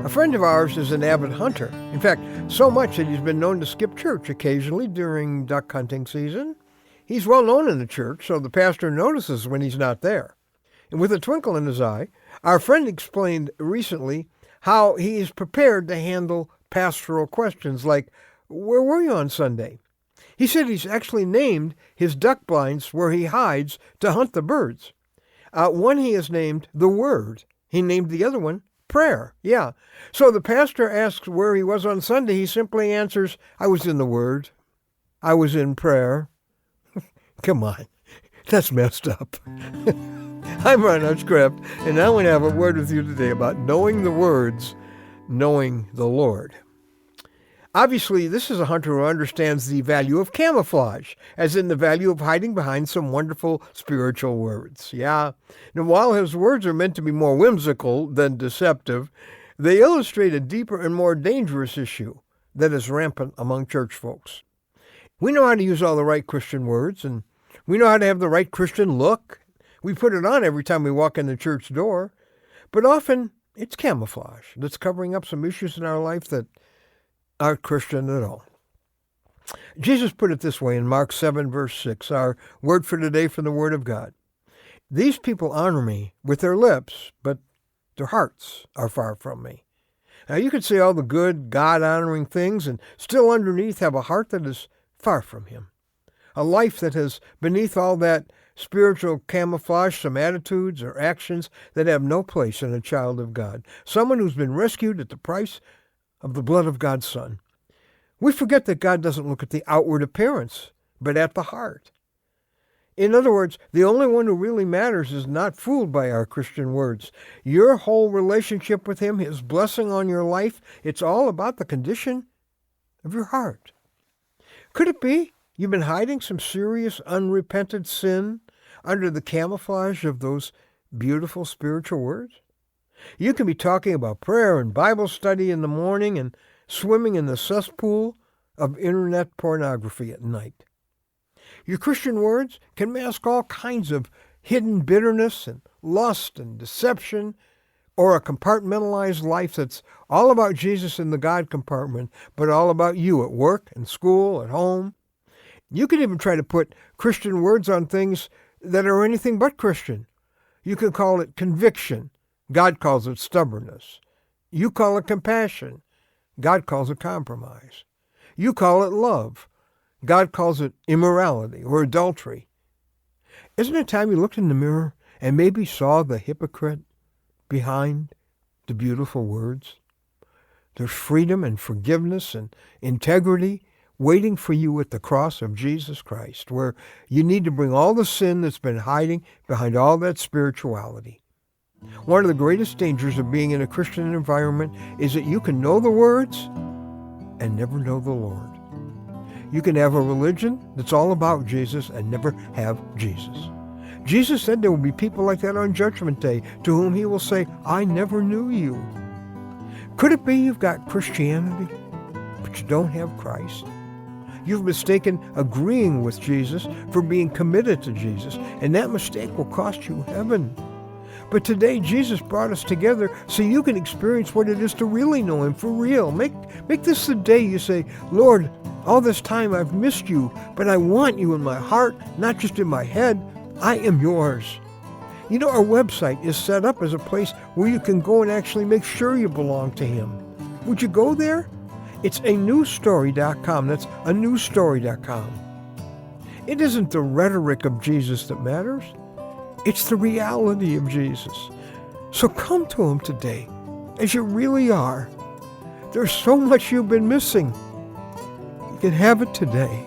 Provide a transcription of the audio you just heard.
A friend of ours is an avid hunter. In fact, so much that he's been known to skip church occasionally during duck hunting season. He's well known in the church, so the pastor notices when he's not there. And with a twinkle in his eye, our friend explained recently how he is prepared to handle pastoral questions like, "Where were you on Sunday?" He said he's actually named his duck blinds where he hides to hunt the birds. One he has named the Word. He named the other one Prayer. Yeah. So the pastor asks where he was on Sunday. He simply answers, "I was in the Word. I was in prayer." Come on. That's messed up. I'm Ron Hutchcraft, and I want to have a word with you today about knowing the words, knowing the Lord. Obviously, this is a hunter who understands the value of camouflage, as in the value of hiding behind some wonderful spiritual words. Yeah. Now, while his words are meant to be more whimsical than deceptive, they illustrate a deeper and more dangerous issue that is rampant among church folks. We know how to use all the right Christian words, and we know how to have the right Christian look. We put it on every time we walk in the church door, but often it's camouflage that's covering up some issues in our life that aren't Christian at all. Jesus put it this way in Mark 7, verse 6, our word for today from the Word of God. "These people honor me with their lips, but their hearts are far from me." Now you could say all the good, God-honoring things and still underneath have a heart that is far from Him. A life that has beneath all that spiritual camouflage some attitudes or actions that have no place in a child of God. Someone who's been rescued at the price of the blood of God's Son. We forget that God doesn't look at the outward appearance, but at the heart. In other words, the only one who really matters is not fooled by our Christian words. Your whole relationship with Him, His blessing on your life, it's all about the condition of your heart. Could it be you've been hiding some serious unrepented sin under the camouflage of those beautiful spiritual words? You can be talking about prayer and Bible study in the morning and swimming in the cesspool of internet pornography at night. Your Christian words can mask all kinds of hidden bitterness and lust and deception, or a compartmentalized life that's all about Jesus in the God compartment, but all about you at work and school, at home. You can even try to put Christian words on things that are anything but Christian. You can call it conviction. God calls it stubbornness. You call it compassion. God calls it compromise. You call it love. God calls it immorality or adultery. Isn't it time you looked in the mirror and maybe saw the hypocrite behind the beautiful words? There's freedom and forgiveness and integrity waiting for you at the cross of Jesus Christ, where you need to bring all the sin that's been hiding behind all that spirituality. One of the greatest dangers of being in a Christian environment is that you can know the words and never know the Lord. You can have a religion that's all about Jesus and never have Jesus. Jesus said there will be people like that on Judgment Day to whom He will say, "I never knew you." Could it be you've got Christianity, but you don't have Christ? You've mistaken agreeing with Jesus for being committed to Jesus, and that mistake will cost you heaven. But today, Jesus brought us together so you can experience what it is to really know Him for real. Make this the day you say, "Lord, all this time I've missed you, but I want you in my heart, not just in my head. I am yours." You know, our website is set up as a place where you can go and actually make sure you belong to Him. Would you go there? It's anewstory.com. That's anewstory.com. It isn't the rhetoric of Jesus that matters. It's the reality of Jesus. So come to Him today as you really are. There's so much you've been missing. You can have it today.